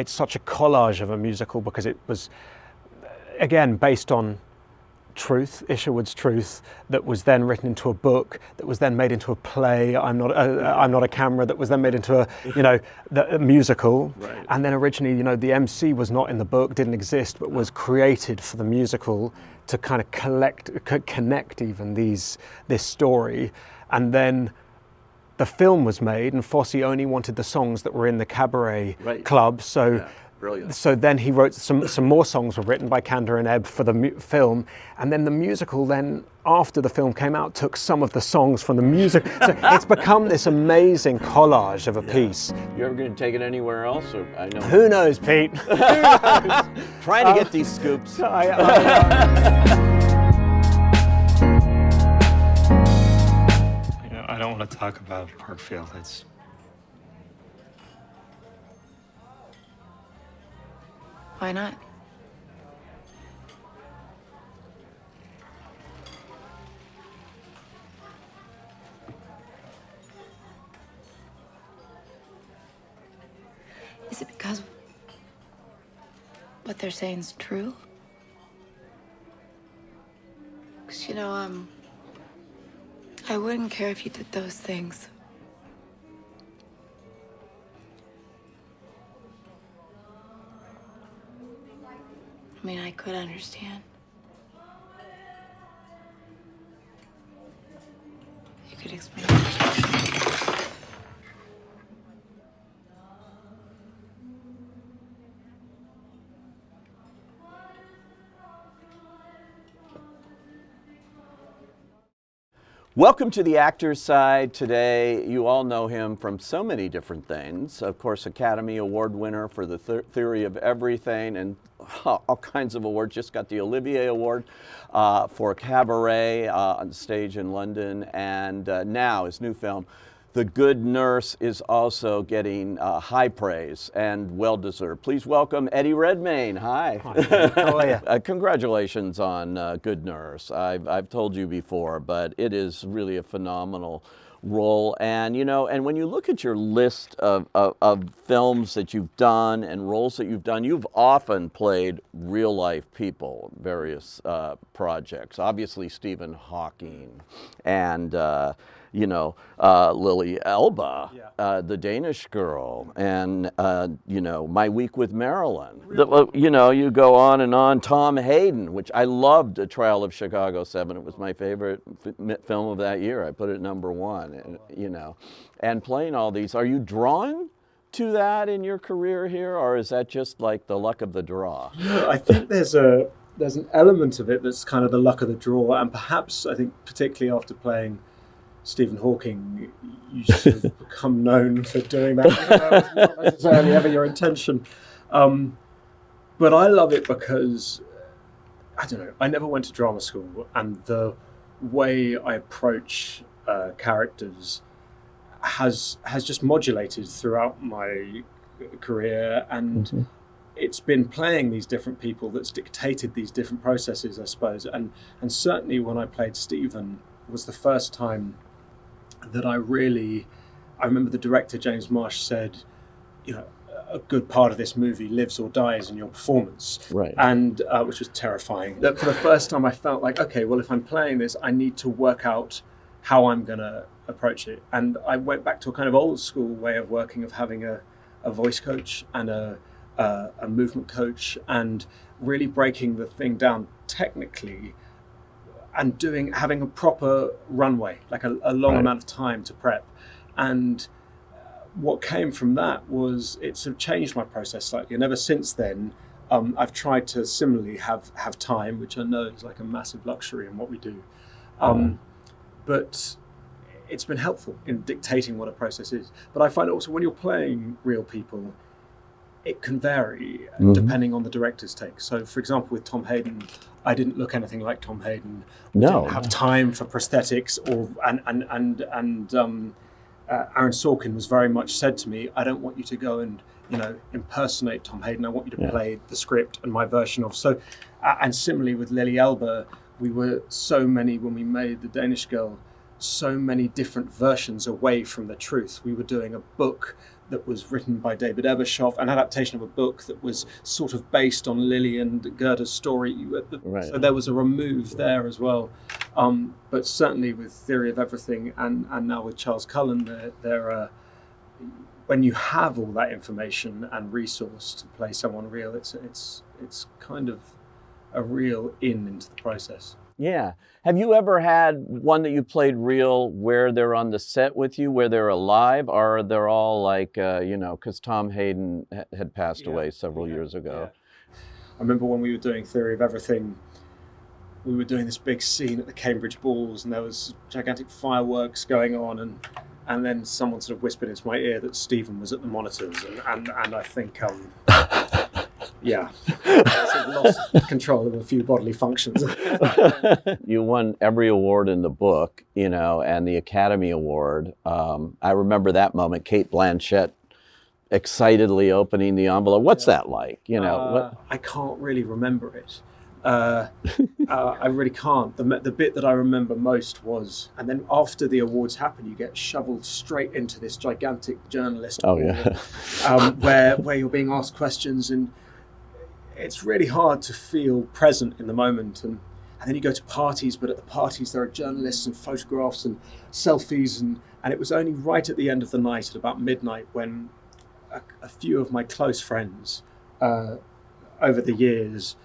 it's such a collage of a musical because it was, again, based on truth, Isherwood's truth, that was then written into a book, that was then made into a play. I'm not a camera, that was then made into a musical. Right. And then originally, the MC was not in the book, didn't exist, but was created for the musical to kind of connect even this story. And then the film was made, and Fosse only wanted the songs that were in the Cabaret club. So. Yeah. Brilliant. So then he wrote some more songs were written by Kander and Ebb for the film, and then the musical then, after the film came out, took some of the songs from the music. So it's become this amazing collage of a piece. You ever going to take it anywhere else? Or I know. Who knows, Pete? Who knows? Trying to get these scoops. I don't want to talk about Parkfield. Why not? Is it because what they're saying is true? Because, I wouldn't care if you did those things. I mean, I could understand. You could explain. Welcome to the Actor's Side. Today, you all know him from so many different things. Of course, Academy Award winner for The Theory of Everything, and all kinds of awards. Just got the Olivier Award for Cabaret on stage in London, and now his new film, The Good Nurse, is also getting high praise and well-deserved. Please welcome Eddie Redmayne. Hi. Hi. How are you? Congratulations on Good Nurse. I've told you before, but it is really a phenomenal role. And and when you look at your list of films that you've done and roles that you've done, you've often played real-life people, various projects. Obviously, Stephen Hawking and Lily Elba, the Danish Girl, and My Week with Marilyn. You go on and on. Tom Hayden, which I loved, A Trial of Chicago 7. It was my favorite film of that year. I put it #1. And playing all these, are you drawn to that in your career here, or is that just like the luck of the draw? I think there's an element of it that's kind of the luck of the draw, and perhaps I think particularly after playing Stephen Hawking, you sort of become known for doing that. It's not necessarily ever your intention. But I love it because, I don't know, I never went to drama school, and the way I approach characters has just modulated throughout my career, and it's been playing these different people that's dictated these different processes, I suppose. And certainly when I played Stephen, was the first time that I remember the director, James Marsh, said, a good part of this movie lives or dies in your performance. Right. And which was terrifying. That for the first time I felt like, okay, well, if I'm playing this, I need to work out how I'm going to approach it. And I went back to a kind of old school way of working, of having a voice coach and a movement coach, and really breaking the thing down technically, and having a proper runway, like a long amount of time to prep. And what came from that was it sort of changed my process slightly. And ever since then, I've tried to similarly have time, which I know is like a massive luxury in what we do. But it's been helpful in dictating what a process is. But I find also when you're playing real people, it can vary depending on the director's take. So, for example, with Tom Hayden, I didn't look anything like Tom Hayden. No. Didn't have time for prosthetics, Aaron Sorkin was very much said to me, I don't want you to go and impersonate Tom Hayden. I want you to play the script and my version of. So, and similarly with Lily Elba, we were so many when we made The Danish Girl, so many different versions away from the truth. We were doing a book that was written by David Ebershoff, an adaptation of a book that was sort of based on Lily and Gerda's story. Right. So there was a remove there as well. But certainly with Theory of Everything and now with Charles Cullen, when you have all that information and resource to play someone real, it's kind of a real into the process. Yeah. Have you ever had one that you played real where they're on the set with you, where they're alive, or they're all like, because Tom Hayden had passed away several years ago? Yeah. I remember when we were doing Theory of Everything, we were doing this big scene at the Cambridge Balls, and there was gigantic fireworks going on, and then someone sort of whispered into my ear that Stephen was at the monitors, and I think, I sort of lost control of a few bodily functions. You won every award in the book, and the Academy Award. I remember that moment, Cate Blanchett excitedly opening the envelope. What's that like? I can't really remember it. I really can't. The bit that I remember most was, and then after the awards happen, you get shoveled straight into this gigantic journalist hall, where you're being asked questions, and it's really hard to feel present in the moment. And then you go to parties, but at the parties there are journalists and photographs and selfies, and it was only right at the end of the night, at about midnight, when a few of my close friends over the years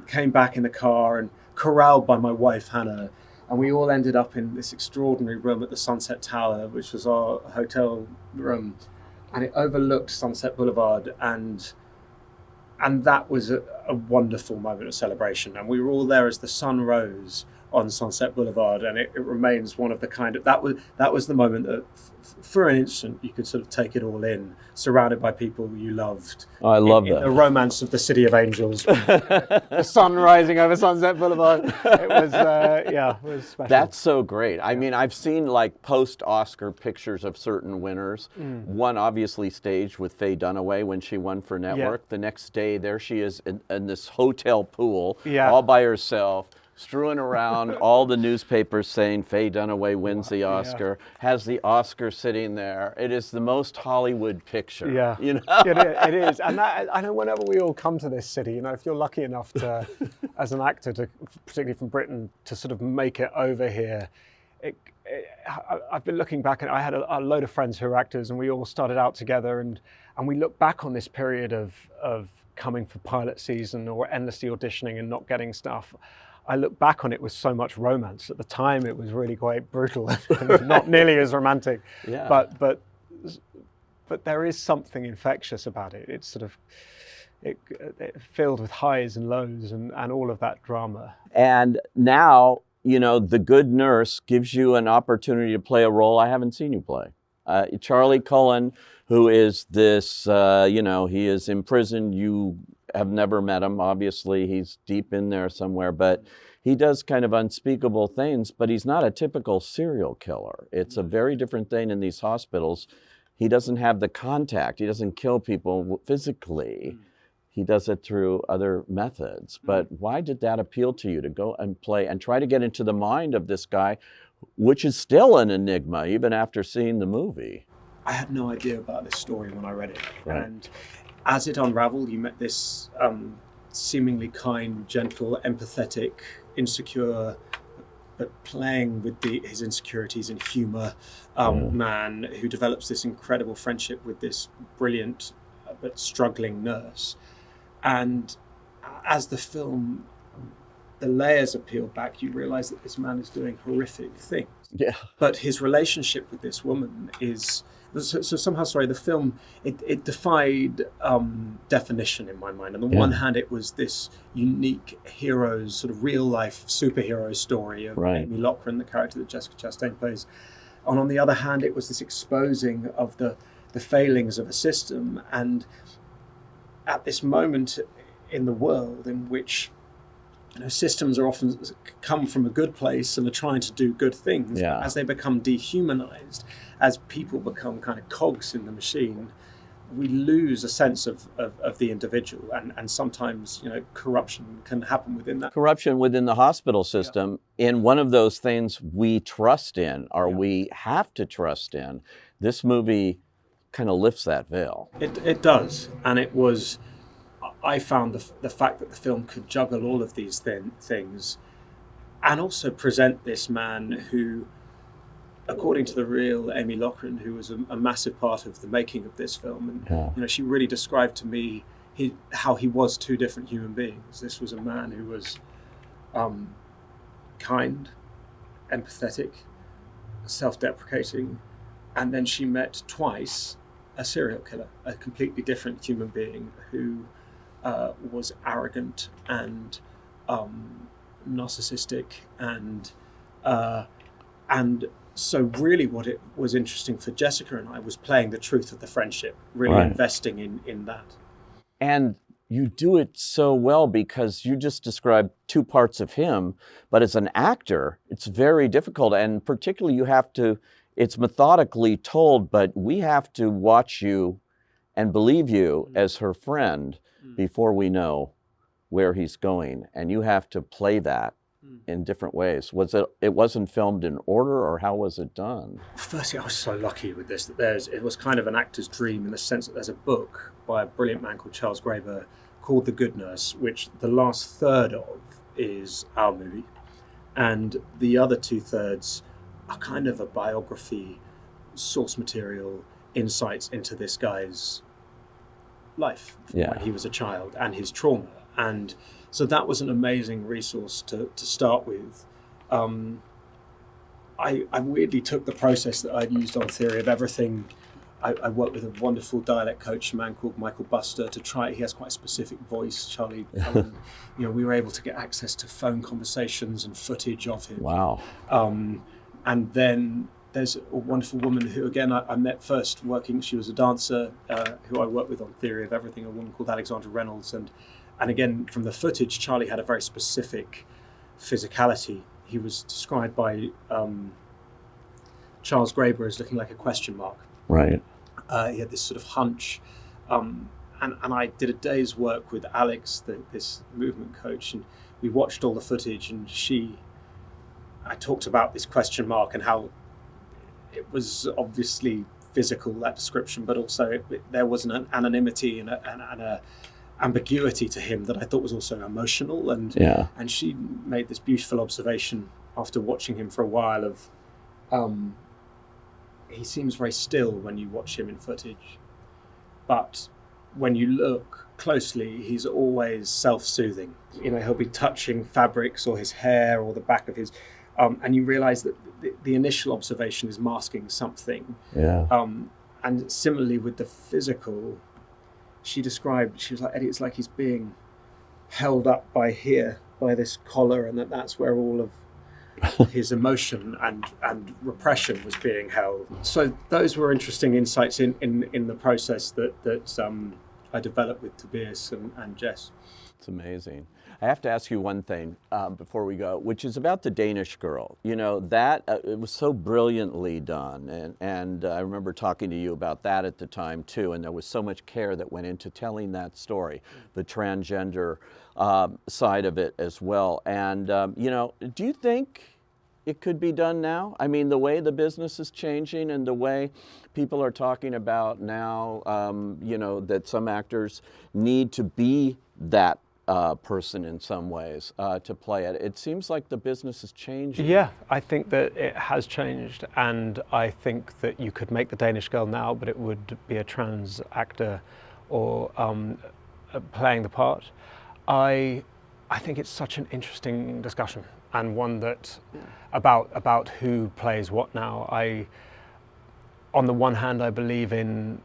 came back in the car and corralled by my wife Hannah, and we all ended up in this extraordinary room at the Sunset Tower, which was our hotel room, and it overlooked Sunset Boulevard, and that was a wonderful moment of celebration, and we were all there as the sun rose on Sunset Boulevard, and it remains one of the kind of that was the moment that for an instant you could sort of take it all in, surrounded by people you loved. Oh, I love that. The romance of the City of Angels, the sun rising over Sunset Boulevard. It was special. That's so great. I mean, I've seen like post-Oscar pictures of certain winners. One obviously staged with Faye Dunaway when she won for Network. The next day, there she is in this hotel pool, all by herself, strewing around all the newspapers saying Faye Dunaway wins the Oscar, has the Oscar sitting there. It is the most Hollywood picture. Yeah, it is. And I know whenever we all come to this city, if you're lucky enough to, as an actor, particularly from Britain, to sort of make it over here, I've been looking back, and I had a load of friends who are actors, and we all started out together, and we look back on this period of coming for pilot season or endlessly auditioning and not getting stuff. I look back on it with so much romance. At the time, it was really quite brutal and not nearly as romantic. Yeah. But there is something infectious about it. It's sort of it filled with highs and lows and all of that drama. And now, The Good Nurse gives you an opportunity to play a role I haven't seen you play. Charlie Cullen, who is this, he is imprisoned. You have never met him. Obviously, he's deep in there somewhere, but he does kind of unspeakable things, but he's not a typical serial killer. It's a very different thing in these hospitals. He doesn't have the contact. He doesn't kill people physically. He does it through other methods. But why did that appeal to you, to go and play and try to get into the mind of this guy, which is still an enigma even after seeing the movie? I had no idea about this story when I read it. Right. And as it unraveled, you met this seemingly kind, gentle, empathetic, insecure, but playing with his insecurities and humour man who develops this incredible friendship with this brilliant but struggling nurse. And as the layers are peeled back, you realise that this man is doing horrific things. Yeah. But his relationship with this woman is... So somehow, the film, it defied definition in my mind. On the one hand, it was this unique hero's, sort of real-life superhero story of Amy Lochran, the character that Jessica Chastain plays. And on the other hand, it was this exposing of the failings of a system. And at this moment in the world in which systems are often come from a good place and are trying to do good things, as they become dehumanized, as people become kind of cogs in the machine, we lose a sense of the individual, and sometimes corruption can happen within that. Corruption within the hospital system, in one of those things we trust in, or we have to trust in. This movie kind of lifts that veil. It does, and it was. I found the fact that the film could juggle all of these things, and also present this man who, according to the real Amy Lochran, who was a massive part of the making of this film, and she really described to me how he was two different human beings. This was a man who was kind, empathetic, self-deprecating, and then she met twice a serial killer, a completely different human being who was arrogant and narcissistic, and so really what it was interesting for Jessica and I was playing the truth of the friendship, really investing in that. And you do it so well because you just described two parts of him, but as an actor, it's very difficult, and particularly it's methodically told, but we have to watch you and believe you as her friend before we know where he's going, and you have to play that in different ways. It wasn't filmed in order, or how was it done? Firstly, I was so lucky with this that it was kind of an actor's dream in the sense that there's a book by a brilliant man called Charles Graeber called The Good Nurse, which the last third of is our movie, and the other 2/3 are kind of a biography, source material, insights into this guy's life when he was a child and his trauma. And so that was an amazing resource to start with. I weirdly took the process that I'd used on Theory of Everything. I worked with a wonderful dialect coach, a man called Michael Buster, to try. He has quite a specific voice, Charlie. We were able to get access to phone conversations and footage of him. Wow. And then there's a wonderful woman who, again, I met first working. She was a dancer who I worked with on Theory of Everything, a woman called Alexandra Reynolds. And again, from the footage, Charlie had a very specific physicality. He was described by Charles Graeber as looking like a question mark. Right. He had this sort of hunch. And I did a day's work with Alex, this movement coach, and we watched all the footage, and I talked about this question mark and how it was obviously physical, that description, but also there was an anonymity and a ambiguity to him that I thought was also emotional. And she made this beautiful observation after watching him for a while of he seems very still when you watch him in footage, but when you look closely, he's always self-soothing. He'll be touching fabrics or his hair or the back of his and you realize that the initial observation is masking something. And similarly with the physical, she was like, Eddie, it's like he's being held up by this collar, and that's where all of his emotion and repression was being held. So those were interesting insights in the process that I developed with Tobias and Jess. It's amazing. I have to ask you one thing before we go, which is about the Danish girl. That it was so brilliantly done, and I remember talking to you about that at the time too. And there was so much care that went into telling that story, the transgender side of it as well. And do you think it could be done now? I mean, the way the business is changing and the way people are talking about now, that some actors need to be that person in some ways to play it. It seems like the business is changing. Yeah, I think that it has changed, and I think that you could make the Danish girl now, but it would be a trans actor or playing the part. I think it's such an interesting discussion, and one that about who plays what now. On the one hand, I believe in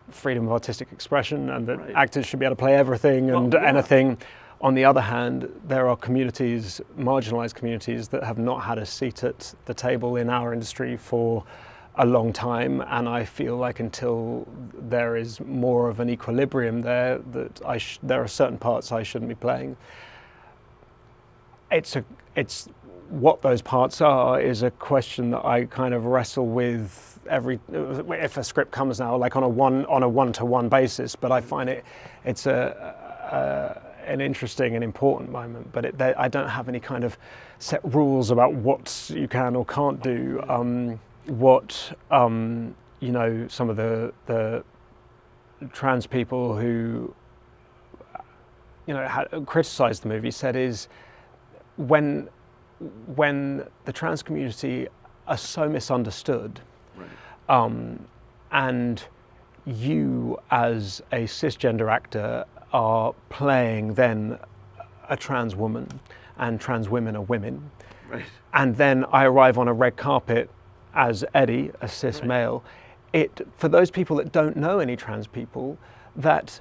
freedom of artistic expression and that actors should be able to play everything and anything. On the other hand, there are communities, marginalized communities, that have not had a seat at the table in our industry for a long time, and I feel like until there is more of an equilibrium there, that there are certain parts I shouldn't be playing. It's what those parts are is a question that I kind of wrestle with if a script comes now, like on a one-to-one basis. But I find it's an interesting and important moment. But I don't have any kind of set rules about what you can or can't do. What you know, some of the trans people who, you know, criticised the movie said is when the trans community are so misunderstood, Right. and you as a cisgender actor are playing then a trans woman, and trans women are women, Right. and then I arrive on a red carpet as Eddie, a cis male, for those people that don't know any trans people, that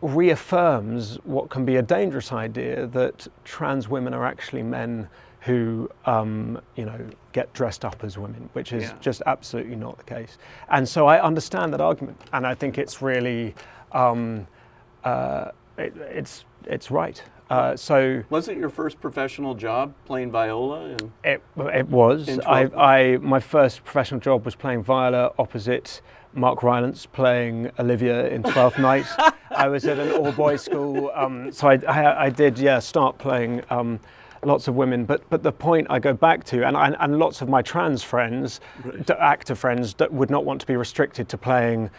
reaffirms what can be a dangerous idea, that trans women are actually men who, you know, get dressed up as women, which is just absolutely not the case. And so I understand that argument, and I think it's really, it's right. So Was it your first professional job playing viola? And it was. In 12th My first professional job was playing viola opposite Mark Rylance playing Olivia in 12th Night. I was at an all-boys school, so I did start playing lots of women. But the point I go back to, and lots of my trans friends, actor friends, would not want to be restricted to playing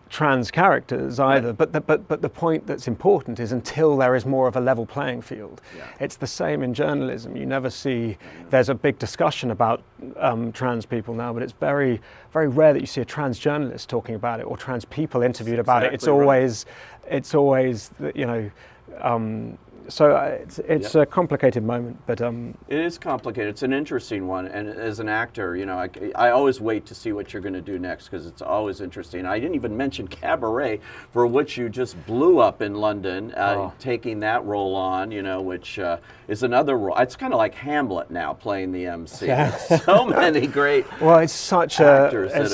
trans characters either. But the point that's important is until there is more of a level playing field. It's the same in journalism. You never see, there's a big discussion about trans people now, but it's very, very rare that you see a trans journalist talking about it or trans people interviewed about it. It's always, you know, so it's a complicated moment, but it is complicated. It's an interesting one, and as an actor, you know, I always wait to see what you're going to do next because it's always interesting. I didn't even mention Cabaret, for which you just blew up in London, taking that role on, you know, which is another role. It's kind of like Hamlet now, playing the MC. So many great it's such it's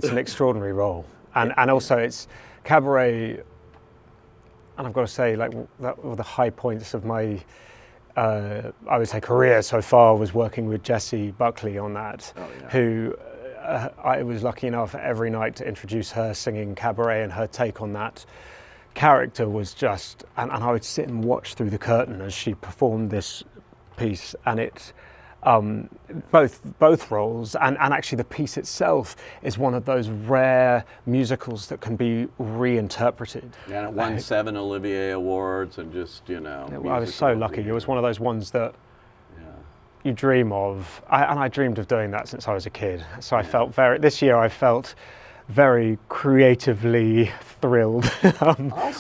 an extraordinary role, and also it's Cabaret. And I've got to say, like, that were the high points of my, I would say, career so far, was working with Jessie Buckley on that, who I was lucky enough every night to introduce her singing Cabaret, and her take on that character was just, and I would sit and watch through the curtain as she performed this piece, and it, both roles, and actually the piece itself is one of those rare musicals that can be reinterpreted. Yeah, it won 7 Olivier Awards, and just, you know. I was so lucky. It was one of those ones that you dream of, and I dreamed of doing that since I was a kid. So I felt this year I felt very creatively thrilled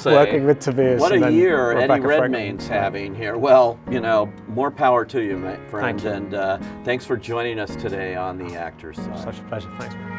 working with Tobias. What a year Eddie Redmayne's having here. Well, you know, more power to you, my friend. Thank you. And thanks for joining us today on The Actors Side. Such a pleasure. Thanks, man.